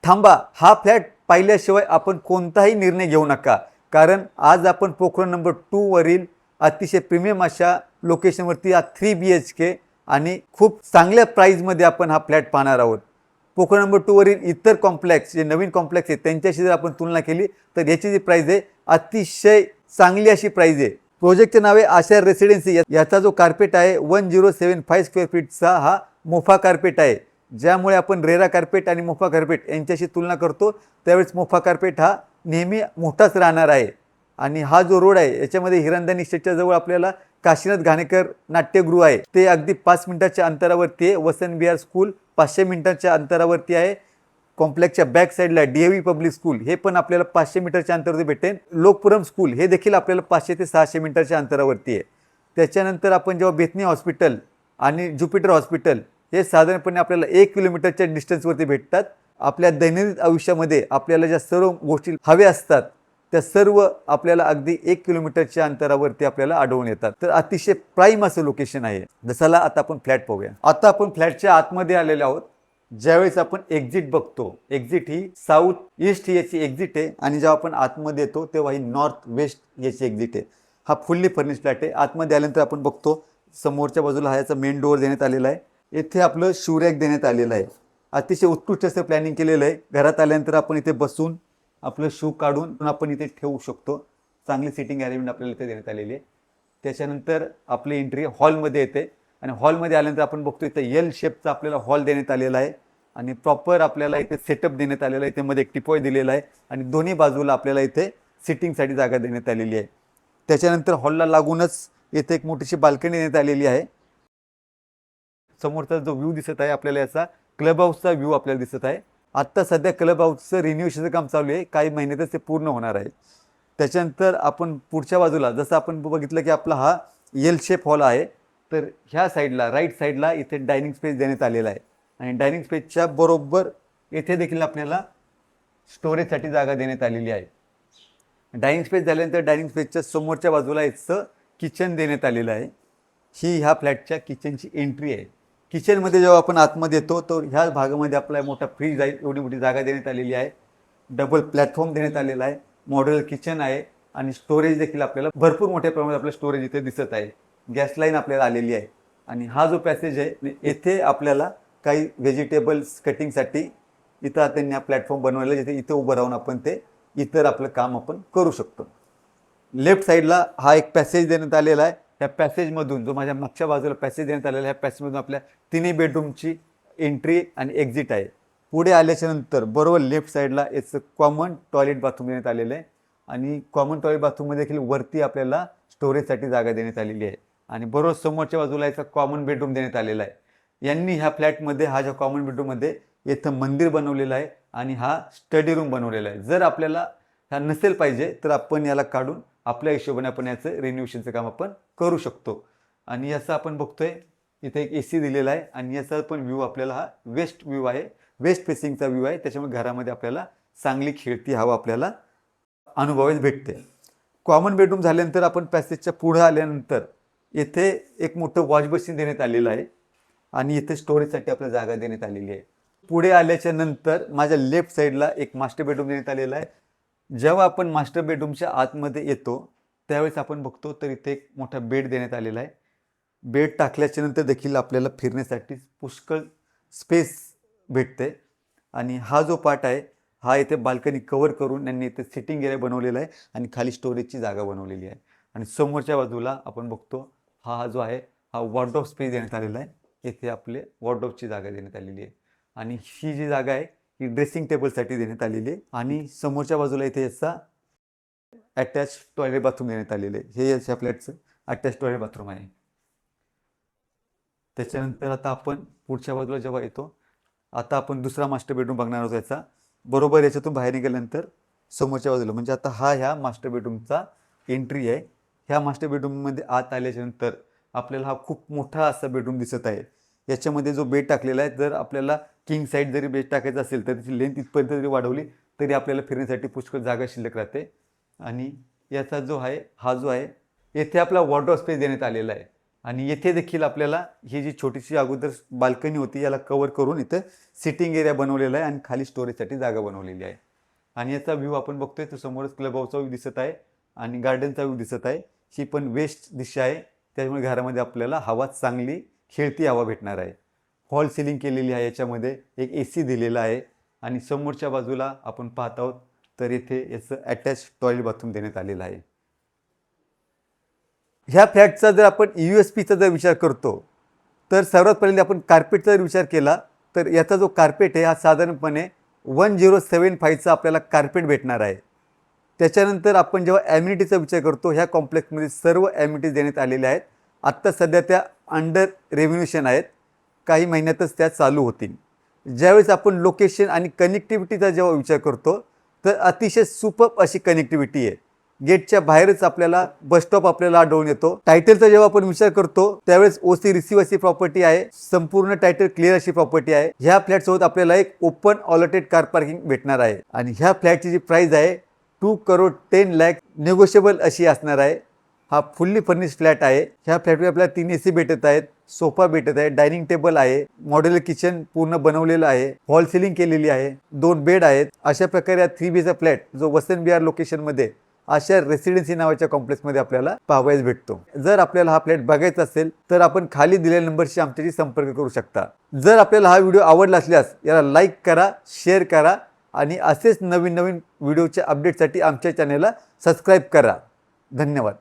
थांबा, हा फ्लॅट पाहिल्याशिवाय आपण कोणताही निर्णय घेऊ नका, कारण आज आपण पोखरण नंबर 2 वरील अतिशय प्रीमियम अशा लोकेशनवरती 3 BHK आणि खूप चांगल्या प्राईजमध्ये आपण हा फ्लॅट पाहणार आहोत. पोखरण नंबर 2 वरील इतर कॉम्प्लेक्स जे नवीन कॉम्प्लेक्स आहेत त्यांच्याशी जर आपण तुलना केली तर याची जी प्राईज आहे अतिशय चांगली अशी प्राईज आहे. प्रोजेक्टचे नाव आहे आशा रेसिडेन्सी. याचा जो कार्पेट आहे 1075 स्क्वेअर फीटचा हा मोफा कार्पेट आहे, ज्यामुळे आपण रेरा कार्पेट आणि मोफा कार्पेट यांच्याशी तुलना करतो त्यावेळेस मोफा कार्पेट हा नेहमी मोठाच राहणार आहे. आणि हा जो रोड आहे याच्यामध्ये हिरंदानी स्टेटच्या जवळ आपल्याला काशीनाथ घाणेकर नाट्यगृह आहे, ते अगदी 5 मिनिटाच्या अंतरावरती आहे. वसंत विहार स्कूल 500 मिनिटांच्या अंतरावरती आहे. कॉम्प्लेक्सच्या बॅक साईडला DAV पब्लिक स्कूल हे पण आपल्याला 500 मीटरच्या अंतरावरती भेटेल. लोकपुरम स्कूल हे देखील आपल्याला 500 ते 600 मीटरच्या अंतरावरती आहे. त्याच्यानंतर आपण जेव्हा बेथनी हॉस्पिटल आणि ज्युपिटर हॉस्पिटल हे साधारणपणे आपल्याला 1 किलोमीटरच्या डिस्टन्सवरती भेटतात. आपल्या दैनंदिन आयुष्यामध्ये आपल्याला ज्या सर्व गोष्टी हव्या असतात त्या सर्व आपल्याला अगदी 1 किलोमीटरच्या अंतरावरती आपल्याला आढळून येतात. तर अतिशय प्राईम असं लोकेशन आहे. जसाला आता आपण फ्लॅट पाहूया. आता आपण फ्लॅटच्या आतमध्ये आलेले आहोत. ज्यावेळेस आपण एक्झिट बघतो, एक्झिट ही साऊथ ईस्ट ही याची एक्झिट आहे आणि जेव्हा आपण आतमध्ये येतो तेव्हा ही नॉर्थ वेस्ट याची एक्झिट आहे. हा फुल्ली फर्निश्ड फ्लॅट आहे. आतमध्ये आल्यानंतर आपण बघतो समोरच्या बाजूला हा याचा मेन डोअर देण्यात आलेला आहे. येथे आपलं शू रॅक देण्यात आलेलं आहे. अतिशय उत्कृष्ट असं प्लॅनिंग केलेलं आहे. घरात आल्यानंतर आपण इथे बसून आपलं शू काढून आपण इथे ठेवू शकतो. चांगली सिटिंग अरेंजमेंट आपल्याला इथे देण्यात आलेली आहे. त्याच्यानंतर आपली एंट्री हॉलमध्ये येते आणि हॉलमध्ये आल्यानंतर आपण बघतो इथे एल शेपचा आपल्याला हॉल देण्यात आलेला आहे आणि प्रॉपर आपल्याला इथे सेटअप देण्यात आलेला आहे. इथे मध्ये एक टिपॉय दिलेला आहे आणि दोन्ही बाजूला आपल्याला इथे सिटिंगसाठी जागा देण्यात आलेली आहे. त्याच्यानंतर हॉलला लागूनच इथे एक मोठीशी बाल्कनी देण्यात आलेली आहे. समोरचा जो व्ह्यू दिसत आहे आपल्याला याचा क्लब हाऊसचा व्ह्यू आपल्याला दिसत आहे. आत्ता सध्या क्लब हाऊसचं रिन्युएशनचं काम चालू आहे, काही महिन्यातच ते पूर्ण होणार आहे. त्याच्यानंतर आपण पुढच्या बाजूला जसं आपण बघितलं की आपला हा एल शेप हॉल आहे, तर ह्या साईडला राईट साईडला इथे डायनिंग स्पेस देण्यात आलेला आहे आणि डायनिंग स्पेसच्या बरोबर येथे देखील आपल्याला स्टोरेजसाठी जागा देण्यात आलेली आहे. डायनिंग स्पेस झाल्यानंतर डायनिंग स्पेसच्या समोरच्या बाजूला याचं किचन देण्यात आलेलं आहे. ही ह्या फ्लॅटच्या किचनची एंट्री आहे. किचनमध्ये जेव्हा आपण आतमध्ये येतो तर ह्या भागामध्ये आपला मोठा फ्रीज आहे, एवढी मोठी जागा देण्यात आलेली आहे. डबल प्लॅटफॉर्म देण्यात आलेला आहे. मॉड्युलर किचन आहे आणि स्टोरेज देखील आपल्याला भरपूर मोठ्या प्रमाणात आपलं स्टोरेज इथे दिसत आहे. गॅस लाईन आपल्याला आलेली आहे आणि हा जो पॅसेज आहे येथे आपल्याला काही व्हेजिटेबल्स कटिंगसाठी इथं त्यांनी हा प्लॅटफॉर्म बनवलेला आहे, जिथे इथे उभं राहून आपण ते इतर आपलं काम आपण करू शकतो. लेफ्ट साईडला हा एक पॅसेज देण्यात आलेला आहे. त्या पॅसेजमधून जो माझ्या मागच्या बाजूला पॅसेज देण्यात आलेला आहे, ह्या पॅसेजमधून आपल्या तिन्ही बेडरूमची एंट्री आणि एक्झिट आहे. पुढे आल्याच्या नंतर बरोबर लेफ्ट साईडला याचं कॉमन टॉयलेट बाथरूम देण्यात आलेलं आहे आणि कॉमन टॉयलेट बाथरूममध्ये देखील वरती आपल्याला स्टोरेजसाठी जागा देण्यात आलेली आहे आणि बरोबर समोरच्या बाजूला याचा कॉमन बेडरूम देण्यात आलेला आहे. यांनी ह्या फ्लॅटमध्ये हा ज्या कॉमन बेडरूममध्ये इथं मंदिर बनवलेलं आहे आणि हा स्टडी रूम बनवलेला आहे. जर आपल्याला हा नसेल पाहिजे तर आपण याला काढून आपल्या हिशोबाने आपण याचं रिन्युएशनचं काम आपण करू शकतो. आणि याचं आपण बघतोय इथे एक AC दिलेला आहे आणि याचा पण व्ह्यू आपल्याला हा वेस्ट व्ह्यू आहे, वेस्ट फेसिंगचा व्ह्यू आहे. त्याच्यामुळे घरामध्ये आपल्याला चांगली खेळती हवा आपल्याला अनुभवायला भेटते. कॉमन बेडरूम झाल्यानंतर आपण पॅसेजच्या पुढे आल्यानंतर येथे एक मोठं वॉश बेसिन देण्यात आलेलं आहे आणि इथे स्टोरेजसाठी आपल्याला जागा देण्यात आलेली आहे. पुढे आल्याच्या नंतर माझ्या लेफ्ट साईडला एक मास्टर बेडरूम देण्यात आलेला आहे. जेव्हा आपण मास्टर बेडरूमच्या आतमध्ये येतो त्यावेळेस आपण बघतो तर इथे एक मोठा बेड देण्यात आलेला आहे. बेड टाकल्याच्या नंतर देखील आपल्याला फिरण्यासाठी पुष्कळ स्पेस भेटते आणि हा जो पार्ट आहे हा इथे बाल्कनी कव्हर करून त्यांनी इथे सिटिंग एरिया बनवलेला आहे आणि खाली स्टोरेजची जागा बनवलेली आहे. आणि समोरच्या बाजूला आपण बघतो हा जो आहे हा वॉर्डरोब स्पेस देण्यात आलेला आहे. येथे आपले वॉर्डरोबची जागा देण्यात आलेली आहे आणि ही जी जागा आहे ही ड्रेसिंग टेबलसाठी देण्यात आलेली आहे. आणि समोरच्या बाजूला इथे याचा अटॅच टॉयलेट बाथरूम देण्यात आलेले आहे. हे याच्या फ्लॅटचं अटॅच टॉयलेट बाथरूम आहे. त्याच्यानंतर आता आपण पुढच्या बाजूला जेव्हा येतो आता आपण दुसरा मास्टर बेडरूम बघणार आहोत. याचा बरोबर याच्यातून बाहेर गेल्यानंतर समोरच्या बाजूला म्हणजे आता हा ह्या मास्टर बेडरूमचा एंट्री आहे. ह्या मास्टर बेडरूममध्ये आत आल्याच्यानंतर आपल्याला हा खूप मोठा असा बेडरूम दिसत आहे. याच्यामध्ये जो बेड टाकलेला आहे, जर आपल्याला किंग साईड जरी बेड टाकायचा असेल तर त्याची लेंथ इथपर्यंत जरी वाढवली तरी आपल्याला फिरण्यासाठी पुष्कळ जागा शिल्लक राहते. आणि याचा जो आहे हा जो आहे येथे आपला वॉर्डरोब स्पेस देण्यात आलेला आहे. आणि येथे देखील आपल्याला ही जी छोटीशी अगोदर बाल्कनी होती याला कव्हर करून इथं सिटिंग एरिया बनवलेला आहे आणि खाली स्टोरेजसाठी जागा बनवलेली आहे. आणि याचा व्ह्यू आपण बघतोय तो समोरच क्लब हाऊसचा व्ह्यू दिसत आहे आणि गार्डनचा व्ह्यू दिसत आहे. ही पण वेस्ट दिशा आहे, त्यामुळे घरामध्ये आपल्याला हवा चांगली खेळती हवा भेटणार आहे. हॉल सिलिंग केलेली आहे, याच्यामध्ये एक AC दिलेला आहे आणि समोरच्या बाजूला आपण पाहत आहोत तर येथे याचं अटॅच टॉयलेट बाथरूम देण्यात आलेलं आहे. ह्या फ्लॅटचा जर आपण USPचा जर विचार करतो तर सर्वात पहिले आपण कार्पेटचा जर विचार केला तर याचा जो कार्पेट आहे हा साधारणपणे 1075चा आपल्याला कार्पेट भेटणार आहे. त्याच्यानंतर आपण जेव्हा ॲम्युनिटीचा विचार करतो ह्या कॉम्प्लेक्समध्ये सर्व ॲम्युनिटीज देण्यात आलेल्या आहेत. आत्ता सध्या त्या अंडर रेव्होल्युशन आहेत, काही महिन्यातच त्या चालू होतील. ज्यावेळेस आपण लोकेशन आणि कनेक्टिव्हिटीचा जेव्हा विचार करतो तर अतिशय सुपर्ब अशी कनेक्टिव्हिटी आहे. गेटच्या बाहेरच आपल्याला बसस्टॉप आपल्याला आढळून येतो. टायटलचा जेव्हा आपण विचार करतो त्यावेळेस OC रिसीव्ह अशी प्रॉपर्टी आहे, संपूर्ण टायटल क्लिअर अशी प्रॉपर्टी आहे. ह्या फ्लॅटसोबत आपल्याला एक ओपन ऑलटेड कार पार्किंग भेटणार आहे आणि ह्या फ्लॅटची जी प्राइस आहे 2,10,00,000 नेगोशिएबल अशी असणार आहे. हा फुल्ली फर्निश्ड फ्लॅट आहे. ह्या फ्लॅटमध्ये आपल्याला 3 AC भेटत आहेत, सोफा भेटत आहे, डायनिंग टेबल आहे, मॉड्युलर किचन पूर्ण बनवलेलं आहे, हॉल सिलिंग केलेली आहे, 2 बेड आहेत. अशा प्रकारे हा 3 BHK फ्लॅट जो वसंत विहार लोकेशनमध्ये अशा रेसिडेन्सी नावाच्या कॉम्प्लेक्समध्ये आपल्याला पाहावयास भेटतो. जर आपल्याला हा फ्लॅट बघायचा असेल तर आपण खाली दिलेल्या नंबरशी आमच्याशी संपर्क करू शकता. जर आपल्याला हा व्हिडिओ आवडला असल्यास याला लाईक करा, शेअर करा आणि असेच नवीन नवीन व्हिडिओच्या अपडेटसाठी आमच्या चॅनेलला सबस्क्राईब करा. धन्यवाद.